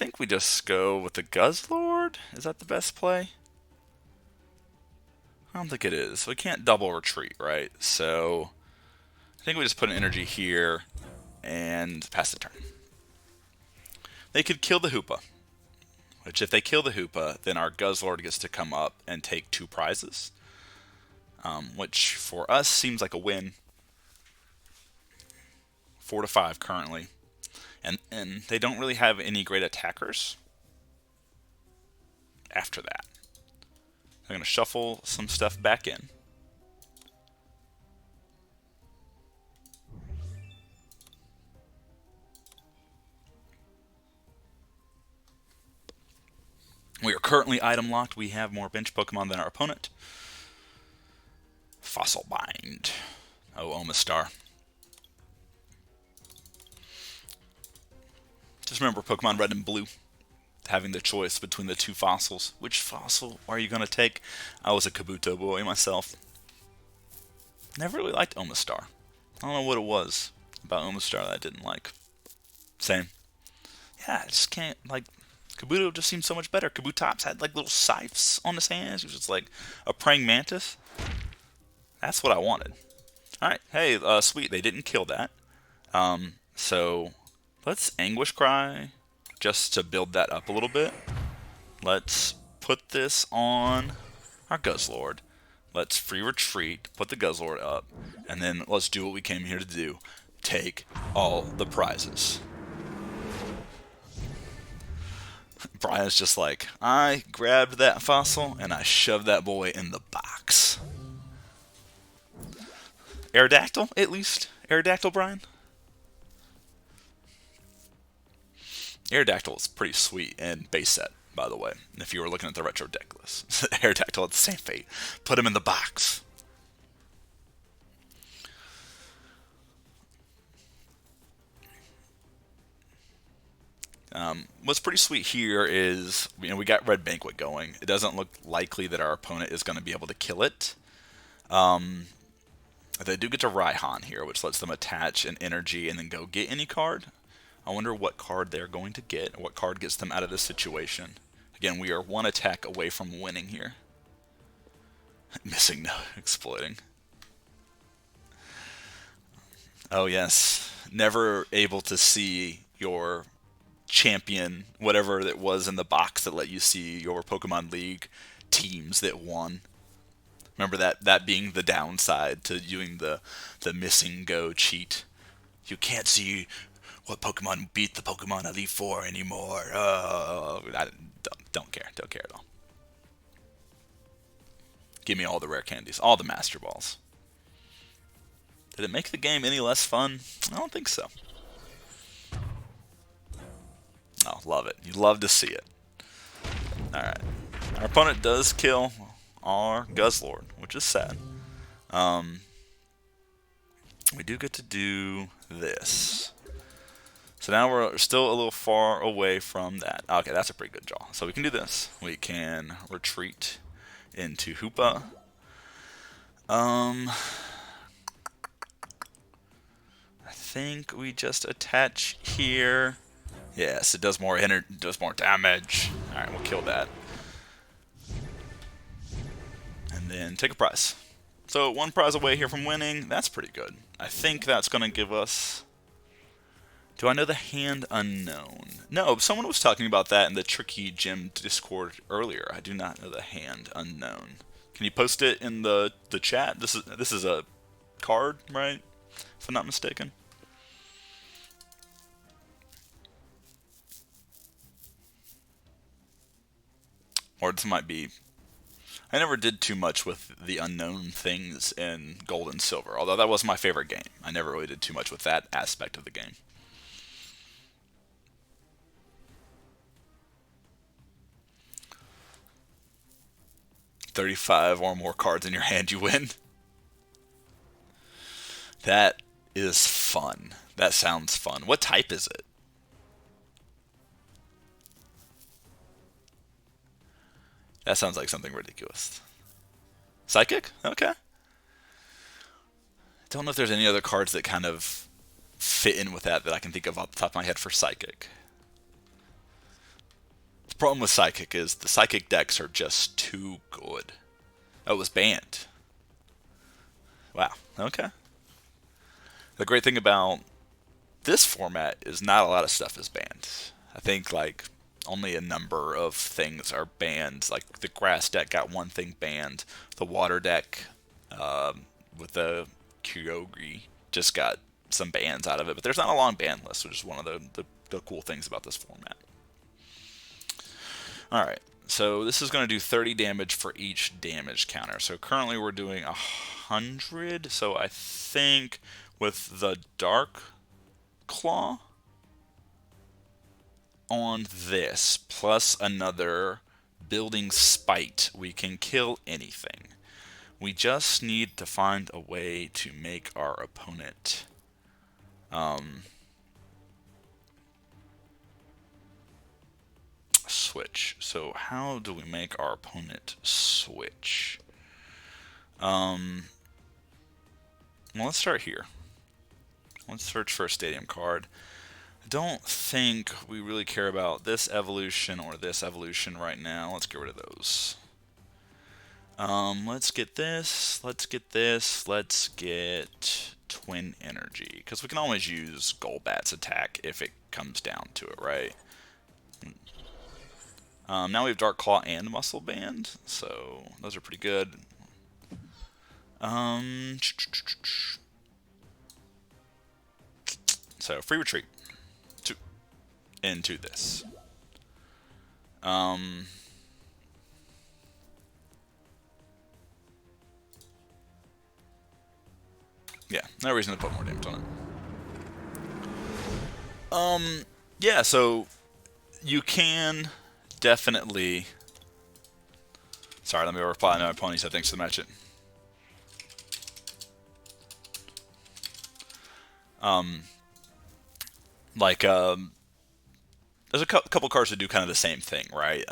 think we just go with the Guzzlord. Is that the best play? I don't think it is. We can't double retreat, right? So I think we just put an energy here and pass the turn. They could kill the Hoopa, which if they kill the Hoopa, then our Guzzlord gets to come up and take 2 prizes, which for us seems like a win. 4 to 5 currently. And they don't really have any great attackers after that. I'm going to shuffle some stuff back in. We are currently item locked. We have more bench Pokemon than our opponent. Fossil Bind. Oh, Omastar. Just remember Pokemon Red and Blue having the choice between the 2 fossils. Which fossil are you going to take? I was a Kabuto boy myself. Never really liked Omastar. I don't know what it was about Omastar that I didn't like. Same. Yeah, I just can't, like, Kabuto just seemed so much better. Kabutops had, like, little scythes on his hands. He was just like a praying mantis. That's what I wanted. Alright, hey, sweet, they didn't kill that. So let's Anguish Cry just to build that up a little bit. Let's put this on our Guzzlord. Let's free retreat, put the Guzzlord up, and then let's do what we came here to do. Take all the prizes. Brian's just like, I grabbed that fossil and I shoved that boy in the box. Aerodactyl, at least. Aerodactyl, Brian? Aerodactyl is pretty sweet and base set, by the way. If you were looking at the retro deck list. Aerodactyl had the same fate. Put him in the box. What's pretty sweet here is, we got Red Banquet going. It doesn't look likely that our opponent is going to be able to kill it. They do get to Raihan here, which lets them attach an energy and then go get any card. I wonder what card they're going to get, what card gets them out of this situation. Again, we are 1 attack away from winning here. Missing no exploiting. Oh yes, never able to see your champion, whatever it was in the box that let you see your Pokemon League teams that won. Remember that being the downside to doing the missing go cheat. You can't see what Pokemon beat the Pokemon Elite Four anymore. I don't care at all. Give me all the rare candies, all the Master Balls. Did it make the game any less fun? I don't think so. Oh, love it. You love to see it. Alright. Our opponent does kill our Guzzlord, which is sad. We do get to do this. So now we're still a little far away from that. Okay, that's a pretty good draw. So we can do this. We can retreat into Hoopa. I think we just attach here. Yes, it does more damage. Alright, we'll kill that. And then take a prize. So 1 prize away here from winning. That's pretty good. I think that's going to give us... Do I know the hand unknown? No, someone was talking about that in the Tricky Gym Discord earlier. I do not know the hand unknown. Can you post it in the chat? This is a card, right? If I'm not mistaken. Or this might be... I never did too much with the unknown things in Gold and Silver, although that was my favorite game. I never really did too much with that aspect of the game. $35 or more cards in your hand, you win. That is fun. That sounds fun. What type is it? That sounds like something ridiculous. Psychic? Okay. Don't know if there's any other cards that kind of fit in with that I can think of off the top of my head for Psychic. problem with Psychic is the Psychic decks are just too good. Oh, it was banned. Wow, okay. The great thing about this format is not a lot of stuff is banned. I think like only a number of things are banned. Like the grass deck got one thing banned. The water deck with the Kyogre just got some bans out of it. But there's not a long ban list, which is one of the cool things about this format. Alright, so this is going to do 30 damage for each damage counter. So currently we're doing 100. So I think with the Dark Claw on this, plus another Building Spite, we can kill anything. We just need to find a way to make our opponent switch. So how do we make our opponent switch? Well, let's start here. Let's search for a stadium card. I don't think we really care about this evolution or this evolution right now. Let's get rid of those. Let's get this. Let's get this. Let's get Twin Energy, because we can always use Golbat's attack if it comes down to it, right? Now we have Dark Claw and Muscle Band, so those are pretty good. So free retreat into this. Yeah, no reason to put more damage on it. Yeah, so you can definitely. Sorry, let me reply to my pony said thanks for the match it. There's a couple cards that do kind of the same thing, right?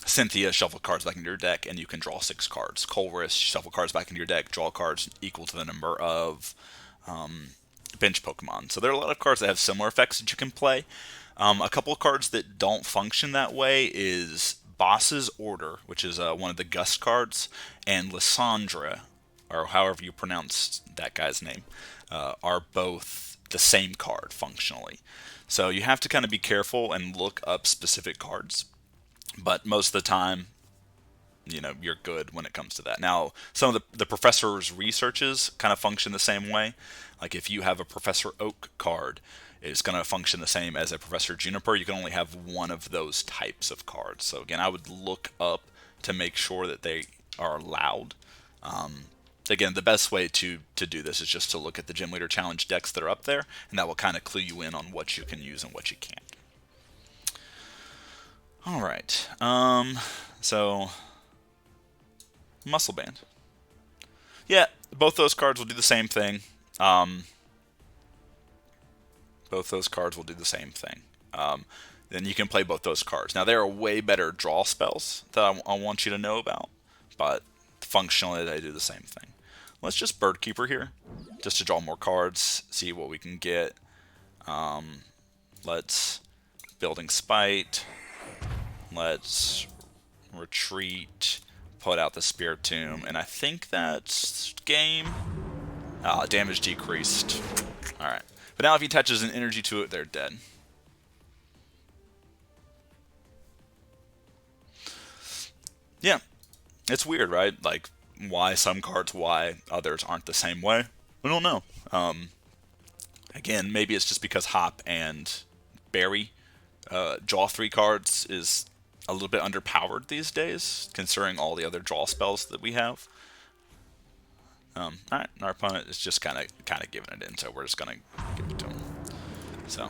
Cynthia, shuffle cards back into your deck, and you can draw 6 cards. Colress, shuffle cards back into your deck, draw cards equal to the number of bench Pokemon. So there are a lot of cards that have similar effects that you can play. A couple of cards that don't function that way is Boss's Order, which is one of the Gust cards, and Lysandra, or however you pronounce that guy's name, are both the same card functionally. So you have to kind of be careful and look up specific cards. But most of the time, you know, you're good when it comes to that. Now, some of the Professor's researches kind of function the same way. Like if you have a Professor Oak card, it's going to function the same as a Professor Juniper. You can only have one of those types of cards. So again, I would look up to make sure that they are allowed. Again, the best way to do this is just to look at the Gym Leader Challenge decks that are up there, and that will kind of clue you in on what you can use and what you can't. Alright, so Muscle Band. Yeah, both those cards will do the same thing. Then you can play both those cards. Now, there are way better draw spells that I want you to know about, but functionally they do the same thing. Let's just Bird Keeper here, just to draw more cards, see what we can get. Let's Building Spite. Let's retreat, put out the Spiritomb, and I think that's game. Damage decreased. Alright. But now if he attaches an energy to it, they're dead. Yeah. It's weird, right? Like, why some cards, why others aren't the same way? I don't know. Again, maybe it's just because Hop and Berry draw 3 cards is a little bit underpowered these days, considering all the other draw spells that we have. Alright, our opponent is just kind of giving it in, so we're just gonna give it to him. So,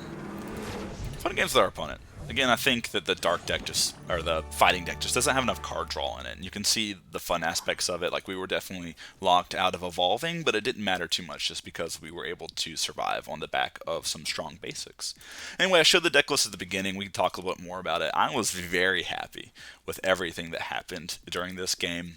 fun games with our opponent. Again, I think that the Dark deck or the Fighting deck just doesn't have enough card draw in it. And you can see the fun aspects of it. Like, we were definitely locked out of evolving, but it didn't matter too much just because we were able to survive on the back of some strong basics. Anyway, I showed the deck list at the beginning. We can talk a little bit more about it. I was very happy with everything that happened during this game.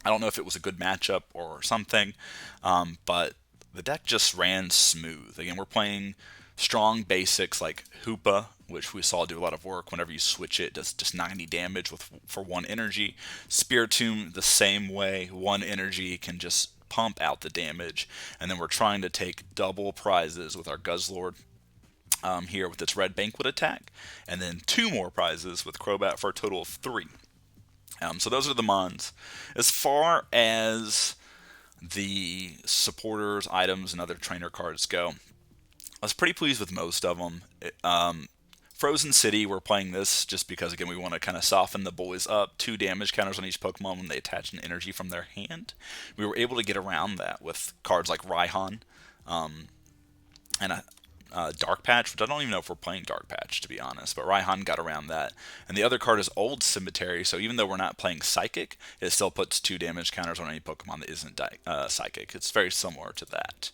I don't know if it was a good matchup or something, but the deck just ran smooth. Again, we're playing strong basics like Hoopa, which we saw do a lot of work. Whenever you switch it, does just 90 damage for 1 energy. Spiritomb the same way, 1 energy can just pump out the damage. And then we're trying to take double prizes with our Guzzlord here with its red banquet attack, and then 2 more prizes with Crobat for a total of 3. So those are the mons. As far as the supporters, items, and other trainer cards go, I was pretty pleased with most of them. Frozen City, we're playing this just because, again, we want to kind of soften the boys up. 2 damage counters on each Pokemon when they attach an energy from their hand. We were able to get around that with cards like Raihan and a Dark Patch, which I don't even know if we're playing Dark Patch, to be honest, but Raihan got around that. And the other card is Old Cemetery, so even though we're not playing Psychic, it still puts 2 damage counters on any Pokemon that isn't Psychic. It's very similar to that.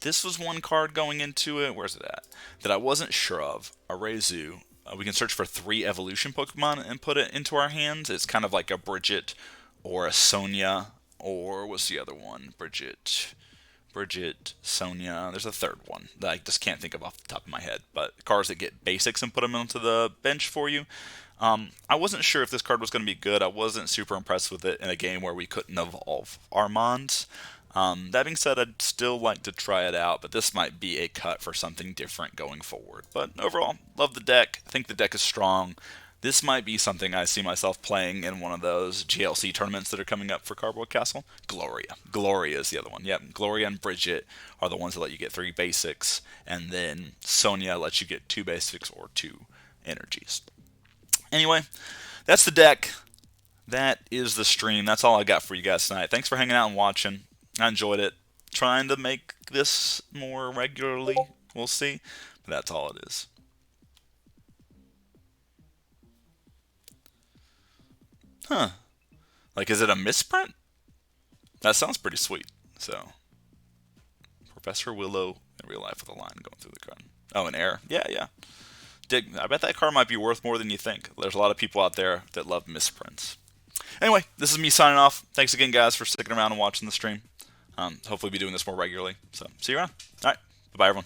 This was one card going into it, where's it at, that I wasn't sure of. Arezu. We can search for 3 evolution Pokemon and put it into our hands. It's kind of like a Bridget or a Sonia, or what's the other one? Bridget, Sonia. There's a third one that I just can't think of off the top of my head. But cards that get basics and put them onto the bench for you. I wasn't sure if this card was going to be good. I wasn't super impressed with it in a game where we couldn't evolve our mons. That being said, I'd still like to try it out, but this might be a cut for something different going forward. But overall, love the deck. I think the deck is strong. This might be something I see myself playing in one of those GLC tournaments that are coming up for Cardboard Castle. Gloria is the other one. Yep, Gloria and Bridget are the ones that let you get 3 basics, and then Sonia lets you get 2 basics or 2 energies. Anyway, that's the deck. That is the stream. That's all I got for you guys tonight. Thanks for hanging out and watching. I enjoyed it. Trying to make this more regularly. We'll see. But that's all it is. Huh. Like, is it a misprint? That sounds pretty sweet. So, Professor Willow in real life with a line going through the card. Oh, an error. Yeah. I bet that card might be worth more than you think. There's a lot of people out there that love misprints. Anyway, this is me signing off. Thanks again, guys, for sticking around and watching the stream. Hopefully be doing this more regularly. So, see you around. All right. Bye-bye, everyone.